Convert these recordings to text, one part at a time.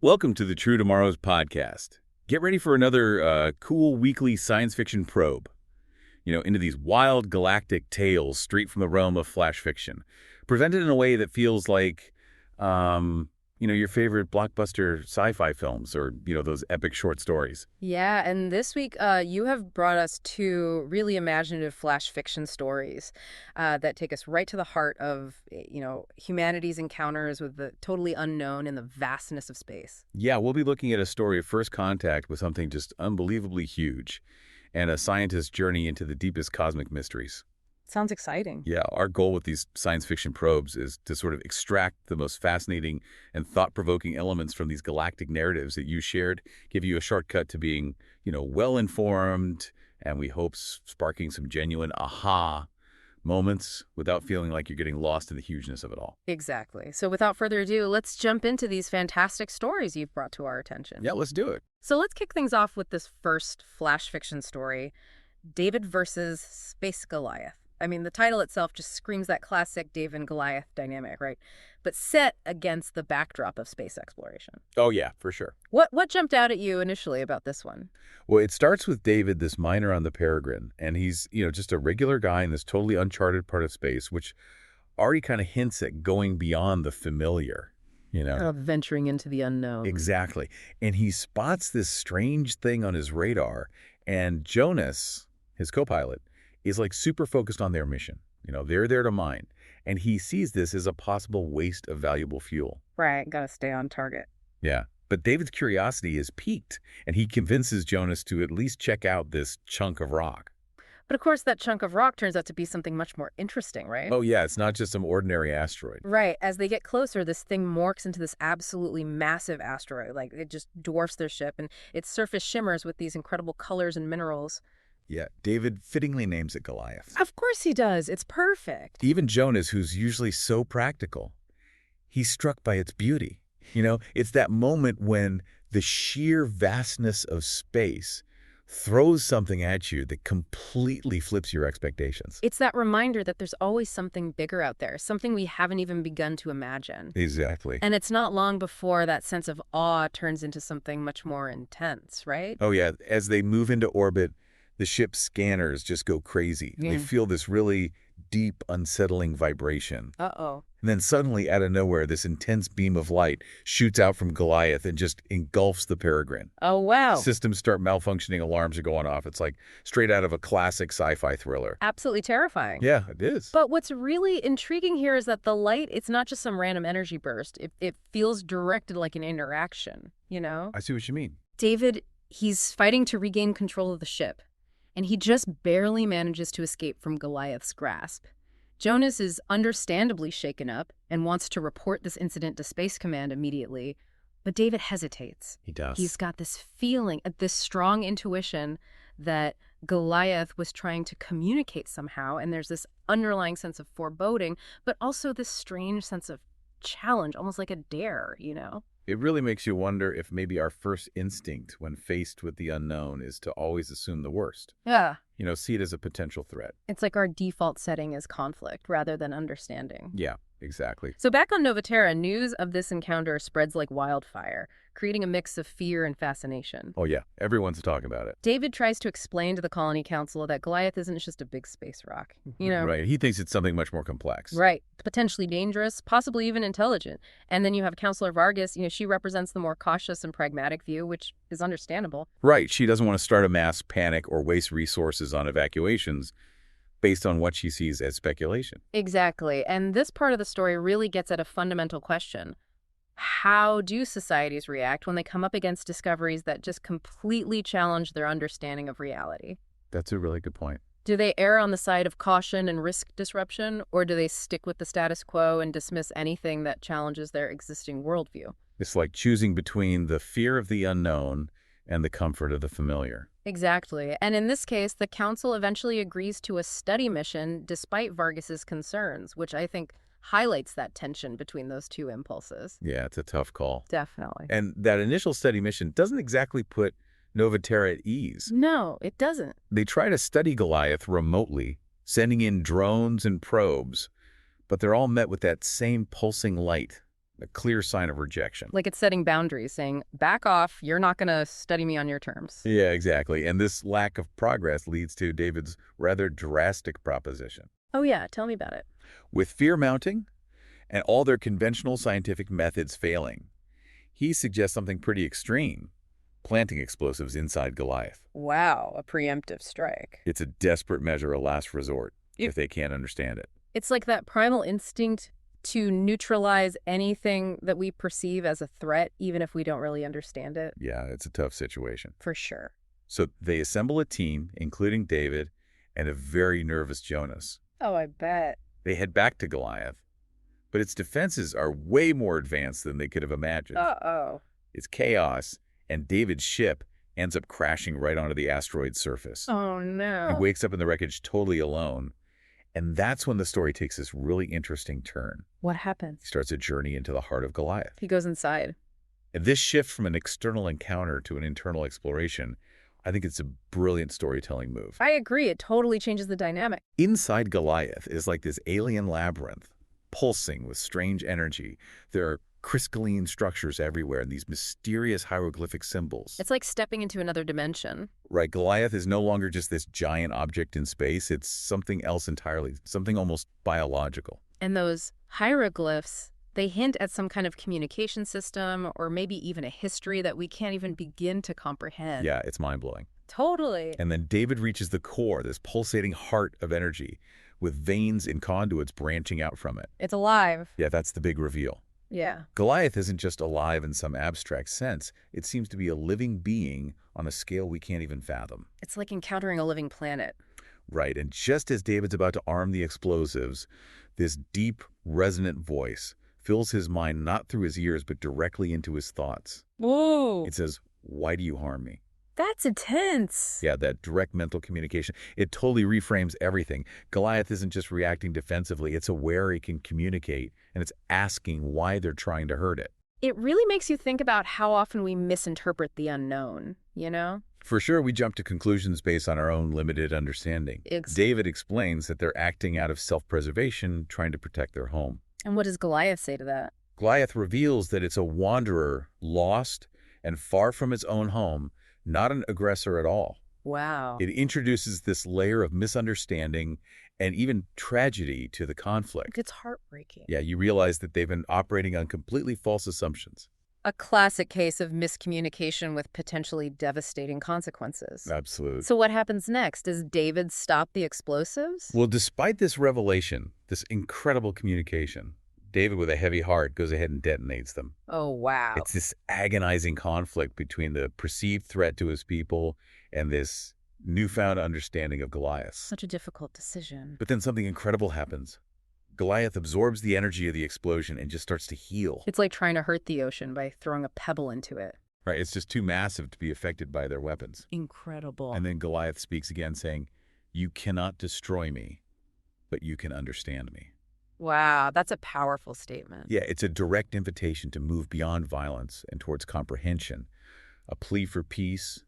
Welcome to the True Tomorrows podcast. Get ready for another cool weekly science fiction probe, into these wild galactic tales straight from the realm of flash fiction, presented in a way that feels like, your favorite blockbuster sci-fi films or, those epic short stories. Yeah, and this week you have brought us two really imaginative flash fiction stories that take us right to the heart of, humanity's encounters with the totally unknown and the vastness of space. Yeah, we'll be looking at a story of first contact with something just unbelievably huge and a scientist's journey into the deepest cosmic mysteries. Sounds exciting. Yeah, our goal with these science fiction probes is to sort of extract the most fascinating and thought-provoking elements from these galactic narratives that you shared, give you a shortcut to being, well-informed, and we hope sparking some genuine aha moments without feeling like you're getting lost in the hugeness of it all. Exactly. So without further ado, let's jump into these fantastic stories you've brought to our attention. Yeah, let's do it. So let's kick things off with this first flash fiction story, David versus Space Goliath. I mean, the title itself just screams that classic David and Goliath dynamic, right? But set against the backdrop of space exploration. Oh, yeah, for sure. What jumped out at you initially about this one? Well, it starts with David, this miner on the Peregrine, and he's, just a regular guy in this totally uncharted part of space, which already kind of hints at going beyond the familiar, Venturing into the unknown. Exactly. And he spots this strange thing on his radar, and Jonas, his co-pilot, is like super focused on their mission. They're there to mine. And he sees this as a possible waste of valuable fuel. Right, gotta stay on target. Yeah. But David's curiosity is piqued, and he convinces Jonas to at least check out this chunk of rock. But of course, that chunk of rock turns out to be something much more interesting, right? Oh, yeah, it's not just some ordinary asteroid. Right. As they get closer, this thing morphs into this absolutely massive asteroid. Like, it just dwarfs their ship, and its surface shimmers with these incredible colors and minerals. Yeah, David fittingly names it Goliath. Of course he does. It's perfect. Even Jonas, who's usually so practical, he's struck by its beauty. It's that moment when the sheer vastness of space throws something at you that completely flips your expectations. It's that reminder that there's always something bigger out there, something we haven't even begun to imagine. Exactly. And it's not long before that sense of awe turns into something much more intense, right? Oh, yeah. As they move into orbit, the ship's scanners just go crazy. Yeah. They feel this really deep, unsettling vibration. Uh-oh. And then suddenly, out of nowhere, this intense beam of light shoots out from Goliath and just engulfs the Peregrine. Oh, wow. Systems start malfunctioning, alarms are going off. It's like straight out of a classic sci-fi thriller. Absolutely terrifying. Yeah, it is. But what's really intriguing here is that the light, it's not just some random energy burst. It feels directed like an interaction, I see what you mean. David, he's fighting to regain control of the ship, and he just barely manages to escape from Goliath's grasp. Jonas is understandably shaken up and wants to report this incident to Space Command immediately, but David hesitates. He does. He's got this feeling, this strong intuition that Goliath was trying to communicate somehow, and there's this underlying sense of foreboding, but also this strange sense of challenge, almost like a dare, It really makes you wonder if maybe our first instinct when faced with the unknown is to always assume the worst. Yeah. See it as a potential threat. It's like our default setting is conflict rather than understanding. Yeah, exactly. So back on Nova Terra, news of this encounter spreads like wildfire, creating a mix of fear and fascination. Oh, yeah. Everyone's talking about it. David tries to explain to the Colony Council that Goliath isn't just a big space rock, Right. He thinks it's something much more complex. Right. Potentially dangerous, possibly even intelligent. And then you have Counselor Vargas, she represents the more cautious and pragmatic view, which is understandable. Right. She doesn't want to start a mass panic or waste resources on evacuations based on what she sees as speculation. Exactly. And this part of the story really gets at a fundamental question. How do societies react when they come up against discoveries that just completely challenge their understanding of reality? That's a really good point. Do they err on the side of caution and risk disruption, or do they stick with the status quo and dismiss anything that challenges their existing worldview? It's like choosing between the fear of the unknown and the comfort of the familiar. Exactly. And in this case, the council eventually agrees to a study mission despite Vargas's concerns, which I think highlights that tension between those two impulses. Yeah, it's a tough call. Definitely. And that initial study mission doesn't exactly put Nova Terra at ease. No, it doesn't. They try to study Goliath remotely, sending in drones and probes, but they're all met with that same pulsing light, a clear sign of rejection. Like it's setting boundaries, saying, back off, you're not going to study me on your terms. Yeah, exactly. And this lack of progress leads to David's rather drastic proposition. Oh yeah, tell me about it. With fear mounting and all their conventional scientific methods failing, he suggests something pretty extreme: planting explosives inside Goliath. Wow, a preemptive strike. It's a desperate measure, a last resort, if they can't understand it. It's like that primal instinct to neutralize anything that we perceive as a threat, even if we don't really understand it. Yeah, it's a tough situation. For sure. So they assemble a team, including David and a very nervous Jonas. Oh, I bet. They head back to Goliath, but its defenses are way more advanced than they could have imagined. Uh-oh. It's chaos, and David's ship ends up crashing right onto the asteroid's surface. Oh, no. He wakes up in the wreckage totally alone, and that's when the story takes this really interesting turn. What happens? He starts a journey into the heart of Goliath. He goes inside. And this shift from an external encounter to an internal exploration, I think it's a brilliant storytelling move. I agree. It totally changes the dynamic. Inside Goliath is like this alien labyrinth, pulsing with strange energy. There are crystalline structures everywhere and these mysterious hieroglyphic symbols. It's like stepping into another dimension. Right, Goliath is no longer just this giant object in space. It's something else entirely, something almost biological. And those hieroglyphs, they hint at some kind of communication system or maybe even a history that we can't even begin to comprehend. Yeah, it's mind-blowing. Totally. And then David reaches the core, this pulsating heart of energy, with veins and conduits branching out from it. It's alive. Yeah, that's the big reveal. Yeah. Goliath isn't just alive in some abstract sense. It seems to be a living being on a scale we can't even fathom. It's like encountering a living planet. Right, and just as David's about to arm the explosives, this deep, resonant voice fills his mind not through his ears, but directly into his thoughts. Whoa. It says, "Why do you harm me?" That's intense. Yeah, that direct mental communication. It totally reframes everything. Goliath isn't just reacting defensively. It's aware it can communicate, and it's asking why they're trying to hurt it. It really makes you think about how often we misinterpret the unknown, you know? For sure, we jump to conclusions based on our own limited understanding. David explains that they're acting out of self-preservation, trying to protect their home. And what does Goliath say to that? Goliath reveals that it's a wanderer, lost and far from its own home, not an aggressor at all. Wow. It introduces this layer of misunderstanding and even tragedy to the conflict. It's heartbreaking. Yeah, you realize that they've been operating on completely false assumptions. A classic case of miscommunication with potentially devastating consequences. Absolutely. So what happens next? Does David stop the explosives? Well, despite this revelation, this incredible communication, David, with a heavy heart, goes ahead and detonates them. Oh, wow. It's this agonizing conflict between the perceived threat to his people and this newfound understanding of Goliath. Such a difficult decision. But then something incredible happens. Goliath absorbs the energy of the explosion and just starts to heal. It's like trying to hurt the ocean by throwing a pebble into it. Right, it's just too massive to be affected by their weapons. Incredible. And then Goliath speaks again saying, "You cannot destroy me, but you can understand me." Wow, that's a powerful statement. Yeah, it's a direct invitation to move beyond violence and towards comprehension, a plea for peace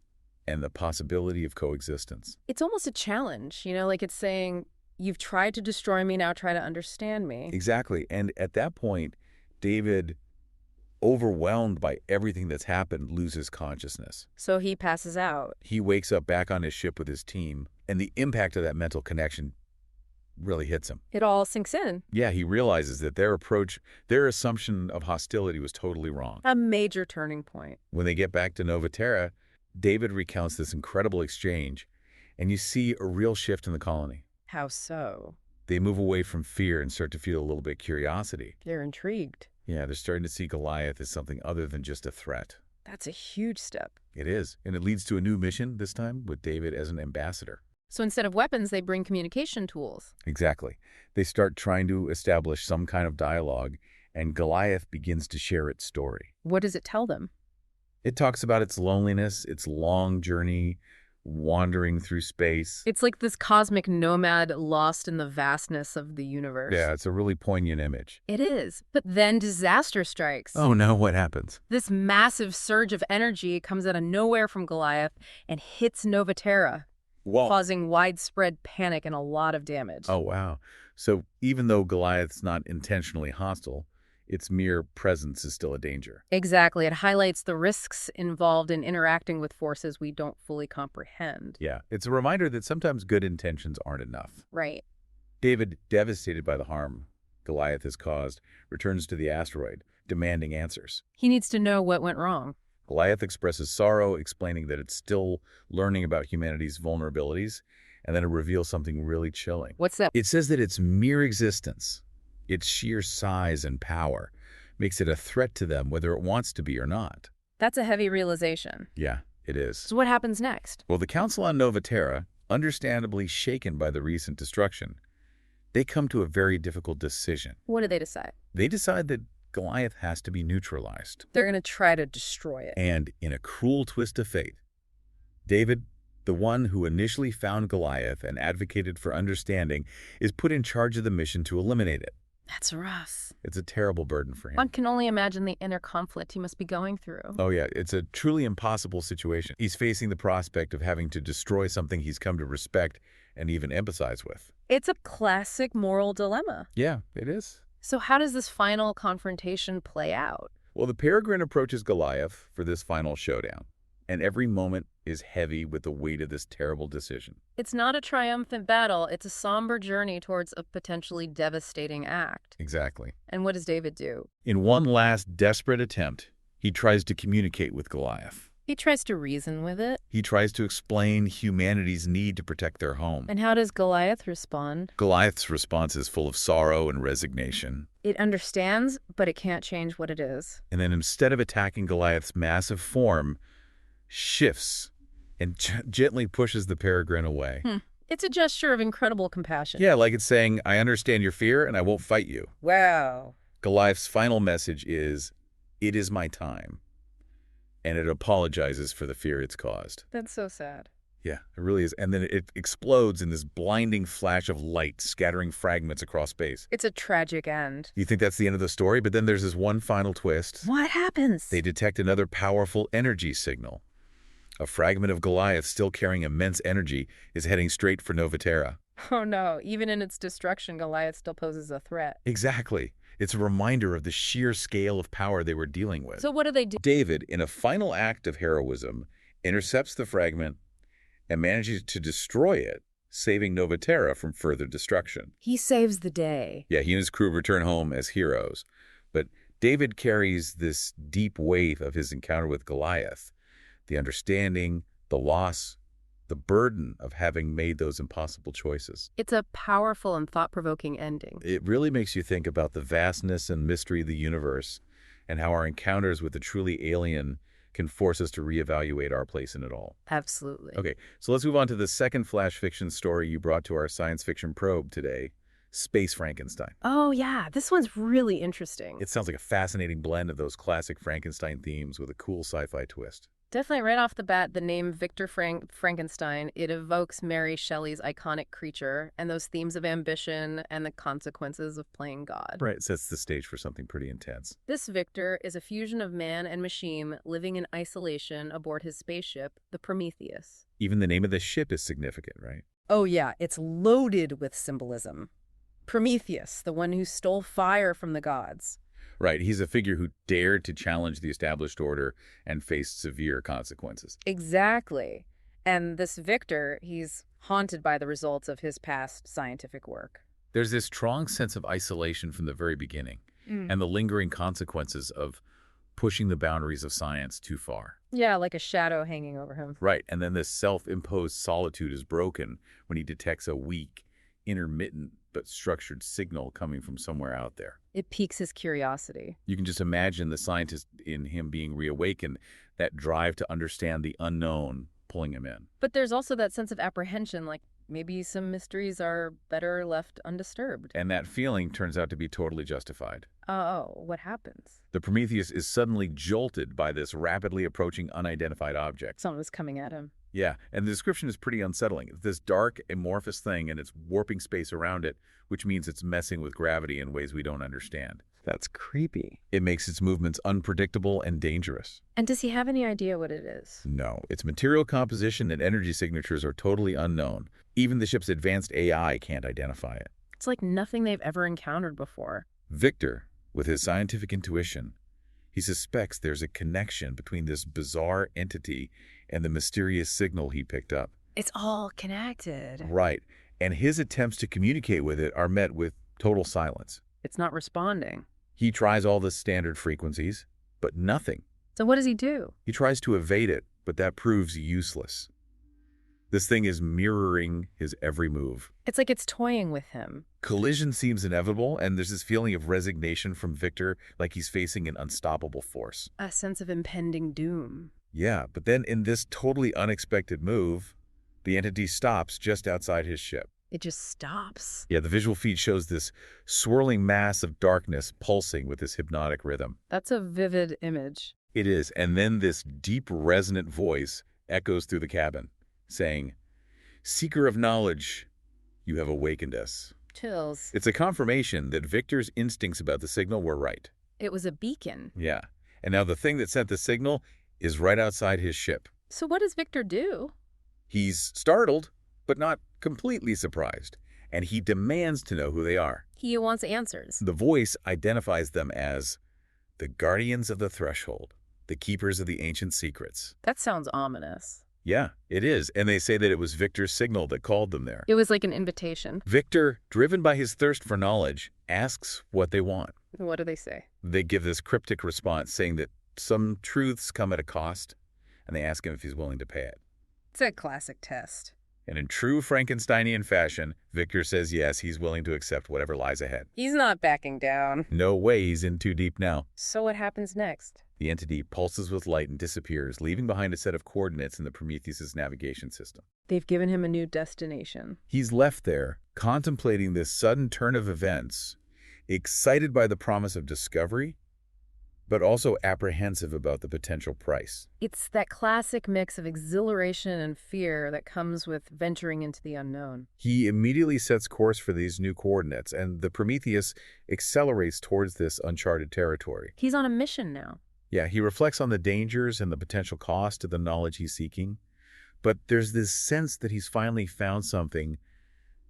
and the possibility of coexistence. It's almost a challenge, you know, like it's saying, you've tried to destroy me, now try to understand me. Exactly. And at that point, David, overwhelmed by everything that's happened, loses consciousness. So he passes out. He wakes up back on his ship with his team, and the impact of that mental connection really hits him. It all sinks in. Yeah, he realizes that their assumption of hostility was totally wrong. A major turning point. When they get back to Nova Terra, David recounts this incredible exchange, and you see a real shift in the colony. How so? They move away from fear and start to feel a little bit curiosity. They're intrigued. Yeah, they're starting to see Goliath as something other than just a threat. That's a huge step. It is, and it leads to a new mission, this time with David as an ambassador. So instead of weapons, they bring communication tools. Exactly. They start trying to establish some kind of dialogue, and Goliath begins to share its story. What does it tell them? It talks about its loneliness, its long journey, wandering through space. It's like this cosmic nomad lost in the vastness of the universe. Yeah, it's a really poignant image. It is. But then disaster strikes. Oh no, what happens? This massive surge of energy comes out of nowhere from Goliath and hits Nova Terra, causing widespread panic and a lot of damage. Oh, wow. So even though Goliath's not intentionally hostile, its mere presence is still a danger. Exactly. It highlights the risks involved in interacting with forces we don't fully comprehend. Yeah, it's a reminder that sometimes good intentions aren't enough. Right. David, devastated by the harm Goliath has caused, returns to the asteroid, demanding answers. He needs to know what went wrong. Goliath expresses sorrow, explaining that it's still learning about humanity's vulnerabilities, and then it reveals something really chilling. What's that? It says that its mere existence, its sheer size and power, makes it a threat to them whether it wants to be or not. That's a heavy realization. Yeah, it is. So what happens next? Well, the Council on Nova Terra, understandably shaken by the recent destruction, they come to a very difficult decision. What do they decide? They decide that Goliath has to be neutralized. They're going to try to destroy it. And in a cruel twist of fate, David, the one who initially found Goliath and advocated for understanding, is put in charge of the mission to eliminate it. That's rough. It's a terrible burden for him. One can only imagine the inner conflict he must be going through. Oh yeah, it's a truly impossible situation. He's facing the prospect of having to destroy something he's come to respect and even empathize with. It's a classic moral dilemma. Yeah, it is. So how does this final confrontation play out? Well, the Peregrine approaches Goliath for this final showdown, and every moment is heavy with the weight of this terrible decision. It's not a triumphant battle. It's a somber journey towards a potentially devastating act. Exactly. And what does David do? In one last desperate attempt, he tries to communicate with Goliath. He tries to reason with it. He tries to explain humanity's need to protect their home. And how does Goliath respond? Goliath's response is full of sorrow and resignation. It understands, but it can't change what it is. And then instead of attacking Goliath's massive form, shifts and gently pushes the Peregrine away. It's a gesture of incredible compassion. Yeah, like it's saying, I understand your fear and I won't fight you. Wow. Goliath's final message is, it is my time. And it apologizes for the fear it's caused. That's so sad. Yeah, it really is. And then it explodes in this blinding flash of light, scattering fragments across space. It's a tragic end. You think that's the end of the story, but then there's this one final twist. What happens? They detect another powerful energy signal. A fragment of Goliath, still carrying immense energy, is heading straight for Nova Terra. Oh no, even in its destruction, Goliath still poses a threat. Exactly. It's a reminder of the sheer scale of power they were dealing with. So what do they do? David, in a final act of heroism, intercepts the fragment and manages to destroy it, saving Nova Terra from further destruction. He saves the day. Yeah, he and his crew return home as heroes. But David carries this deep weight of his encounter with Goliath, the understanding, the loss, the burden of having made those impossible choices. It's a powerful and thought-provoking ending. It really makes you think about the vastness and mystery of the universe and how our encounters with the truly alien can force us to reevaluate our place in it all. Absolutely. Okay, so let's move on to the second flash fiction story you brought to our science fiction probe today, Space Frankenstein. Oh yeah, this one's really interesting. It sounds like a fascinating blend of those classic Frankenstein themes with a cool sci-fi twist. Definitely right off the bat, the name Victor Frankenstein, it evokes Mary Shelley's iconic creature and those themes of ambition and the consequences of playing God. Right, it sets the stage for something pretty intense. This Victor is a fusion of man and machine living in isolation aboard his spaceship, the Prometheus. Even the name of the ship is significant, right? Oh yeah, it's loaded with symbolism. Prometheus, the one who stole fire from the gods. Right, he's a figure who dared to challenge the established order and faced severe consequences. Exactly. And this Victor, he's haunted by the results of his past scientific work. There's this strong sense of isolation from the very beginning, and the lingering consequences of pushing the boundaries of science too far. Yeah, like a shadow hanging over him. Right, and then this self-imposed solitude is broken when he detects a weak, intermittent, but structured signal coming from somewhere out there. It piques his curiosity. You can just imagine the scientist in him being reawakened, that drive to understand the unknown pulling him in. But there's also that sense of apprehension, like maybe some mysteries are better left undisturbed. And that feeling turns out to be totally justified. Oh, what happens? The Prometheus is suddenly jolted by this rapidly approaching unidentified object. Something's coming at him. Yeah, and the description is pretty unsettling. It's this dark, amorphous thing, and it's warping space around it, which means it's messing with gravity in ways we don't understand. That's creepy. It makes its movements unpredictable and dangerous. And does he have any idea what it is? No, its material composition and energy signatures are totally unknown. Even the ship's advanced AI can't identify it. It's like nothing they've ever encountered before. Victor, With his scientific intuition, he suspects there's a connection between this bizarre entity and the mysterious signal he picked up. It's all connected. Right, and his attempts to communicate with it are met with total silence. It's not responding. He tries all the standard frequencies, but nothing. So what does he do? He tries to evade it, but that proves useless. This thing is mirroring his every move. It's like it's toying with him. Collision seems inevitable, and there's this feeling of resignation from Victor, like he's facing an unstoppable force. A sense of impending doom. Yeah, but then in this totally unexpected move, the entity stops just outside his ship. It just stops. Yeah, the visual feed shows this swirling mass of darkness pulsing with this hypnotic rhythm. That's a vivid image. It is, and then this deep resonant voice echoes through the cabin, saying, "Seeker of knowledge, you have awakened us." Chills. It's a confirmation that Victor's instincts about the signal were right. It was a beacon. Yeah, and now the thing that sent the signal is right outside his ship. So what does Victor do? He's startled, but not completely surprised, and he demands to know who they are. He wants answers. The voice identifies them as the guardians of the threshold, the keepers of the ancient secrets. That sounds ominous. Yeah, it is, and they say that it was Victor's signal that called them there. It was like an invitation. Victor, driven by his thirst for knowledge, asks what they want. What do they say? They give this cryptic response saying that some truths come at a cost, and they ask him if he's willing to pay it. It's a classic test. And in true Frankensteinian fashion, Victor says yes, he's willing to accept whatever lies ahead. He's not backing down. No way, he's in too deep now. So what happens next? The entity pulses with light and disappears, leaving behind a set of coordinates in the Prometheus' navigation system. They've given him a new destination. He's left there, contemplating this sudden turn of events, excited by the promise of discovery, but also apprehensive about the potential price. It's that classic mix of exhilaration and fear that comes with venturing into the unknown. He immediately sets course for these new coordinates, and the Prometheus accelerates towards this uncharted territory. He's on a mission now. Yeah, he reflects on the dangers and the potential cost of the knowledge he's seeking, but there's this sense that he's finally found something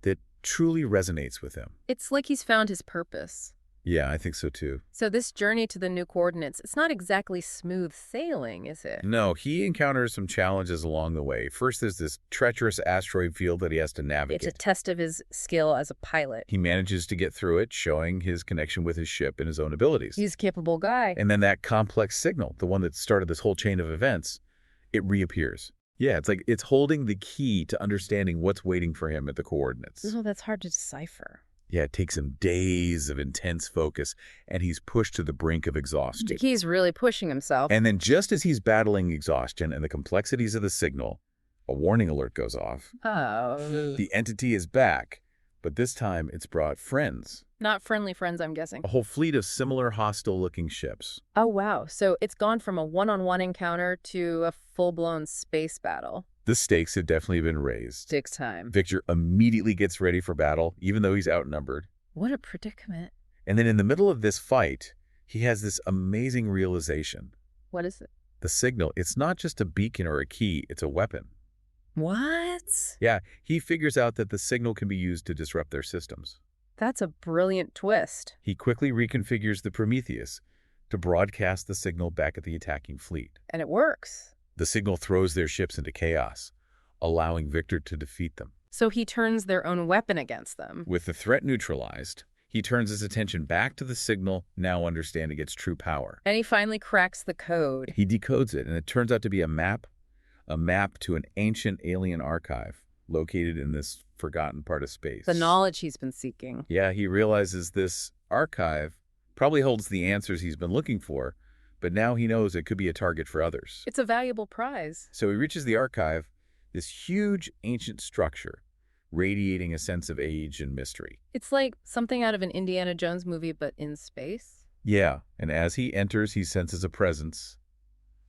that truly resonates with him. It's like he's found his purpose. Yeah, I think so too. So this journey to the new coordinates, it's not exactly smooth sailing, is it? No, he encounters some challenges along the way. First, there's this treacherous asteroid field that he has to navigate. It's a test of his skill as a pilot. He manages to get through it, showing his connection with his ship and his own abilities. He's a capable guy. And then that complex signal, the one that started this whole chain of events, it reappears. Yeah, it's like it's holding the key to understanding what's waiting for him at the coordinates. Oh, that's hard to decipher. Yeah, it takes him days of intense focus, and he's pushed to the brink of exhaustion. He's really pushing himself. And then just as he's battling exhaustion and the complexities of the signal, a warning alert goes off. Oh. The entity is back, but this time it's brought friends. Not friendly friends, I'm guessing. A whole fleet of similar hostile-looking ships. Oh, wow. So it's gone from a one-on-one encounter to a full-blown space battle. The stakes have definitely been raised. Takes time. Victor immediately gets ready for battle, even though he's outnumbered. What a predicament. And then in the middle of this fight, he has this amazing realization. What is it? The signal, it's not just a beacon or a key, it's a weapon. What? Yeah, he figures out that the signal can be used to disrupt their systems. That's a brilliant twist. He quickly reconfigures the Prometheus to broadcast the signal back at the attacking fleet. And it works. The signal throws their ships into chaos, allowing Victor to defeat them. So he turns their own weapon against them. With the threat neutralized, he turns his attention back to the signal, now understanding its true power. And he finally cracks the code. He decodes it, and it turns out to be a map to an ancient alien archive located in this forgotten part of space. The knowledge he's been seeking. Yeah, he realizes this archive probably holds the answers he's been looking for, but now he knows it could be a target for others. It's a valuable prize. So he reaches the archive, this huge ancient structure, radiating a sense of age and mystery. It's like something out of an Indiana Jones movie, but in space. Yeah, and as he enters, he senses a presence.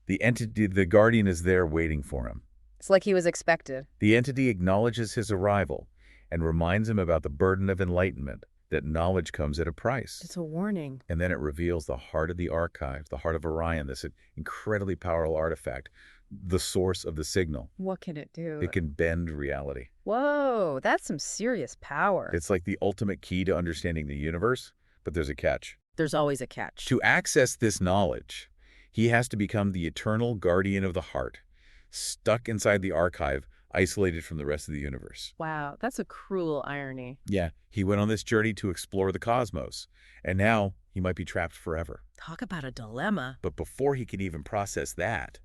The entity, the guardian, is there waiting for him. It's like he was expected. The entity acknowledges his arrival and reminds him about the burden of enlightenment, that knowledge comes at a price. It's a warning. And then it reveals the heart of the archive, the heart of Orion, this incredibly powerful artifact, the source of the signal. What can it do? It can bend reality. Whoa, that's some serious power. It's like the ultimate key to understanding the universe, but there's a catch. There's always a catch. To access this knowledge, he has to become the eternal guardian of the heart, stuck inside the archive, isolated from the rest of the universe. Wow, that's a cruel irony. Yeah, he went on this journey to explore the cosmos, and now he might be trapped forever. Talk about a dilemma. But before he can even process that,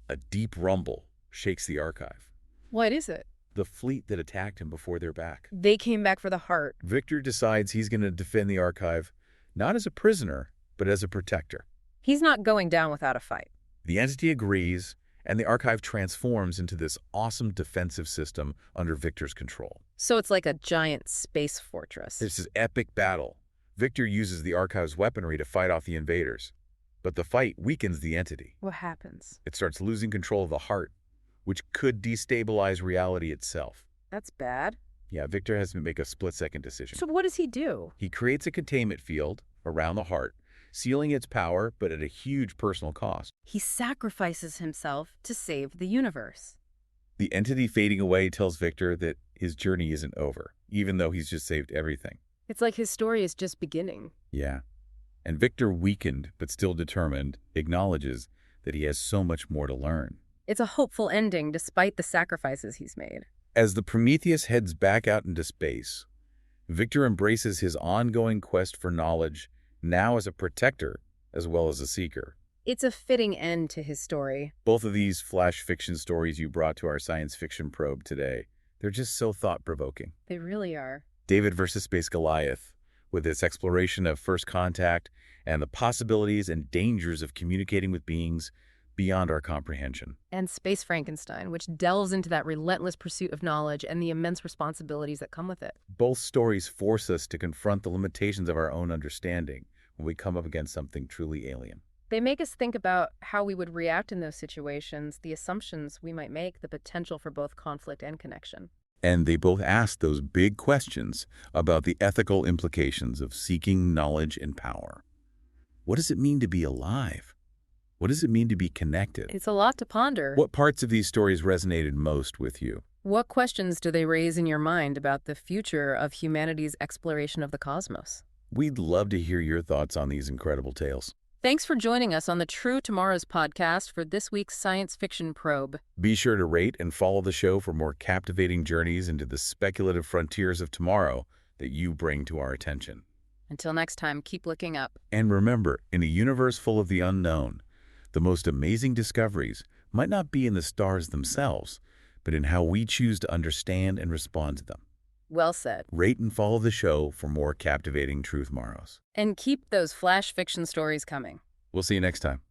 a deep rumble shakes the archive. What is it? The fleet that attacked him before they're back. They came back for the heart. Victor decides he's going to defend the archive, not as a prisoner, but as a protector. He's not going down without a fight. The entity agrees, and the archive transforms into this awesome defensive system under Victor's control. So it's like a giant space fortress. This is epic battle. Victor uses the archive's weaponry to fight off the invaders. But the fight weakens the entity. What happens? It starts losing control of the heart, which could destabilize reality itself. That's bad. Yeah, Victor has to make a split-second decision. So what does he do? He creates a containment field around the heart, sealing its power, but at a huge personal cost. He sacrifices himself to save the universe. The entity fading away tells Victor that his journey isn't over, even though he's just saved everything. It's like his story is just beginning. Yeah. And Victor, weakened but still determined, acknowledges that he has so much more to learn. It's a hopeful ending despite the sacrifices he's made. As the Prometheus heads back out into space, Victor embraces his ongoing quest for knowledge, now as a protector as well as a seeker. It's a fitting end to his story. Both of these flash fiction stories you brought to our science fiction probe today, they're just so thought-provoking. They really are. David vs. Space Goliath, with its exploration of first contact and the possibilities and dangers of communicating with beings beyond our comprehension. And Space Frankenstein, which delves into that relentless pursuit of knowledge and the immense responsibilities that come with it. Both stories force us to confront the limitations of our own understanding when we come up against something truly alien. They make us think about how we would react in those situations, the assumptions we might make, the potential for both conflict and connection. And they both ask those big questions about the ethical implications of seeking knowledge and power. What does it mean to be alive? What does it mean to be connected? It's a lot to ponder. What parts of these stories resonated most with you? What questions do they raise in your mind about the future of humanity's exploration of the cosmos? We'd love to hear your thoughts on these incredible tales. Thanks for joining us on the True Tomorrows podcast for this week's Science Fiction Probe. Be sure to rate and follow the show for more captivating journeys into the speculative frontiers of tomorrow that you bring to our attention. Until next time, keep looking up. And remember, in a universe full of the unknown, the most amazing discoveries might not be in the stars themselves, but in how we choose to understand and respond to them. Well said. Rate and follow the show for more captivating True Tomorrows. And keep those flash fiction stories coming. We'll see you next time.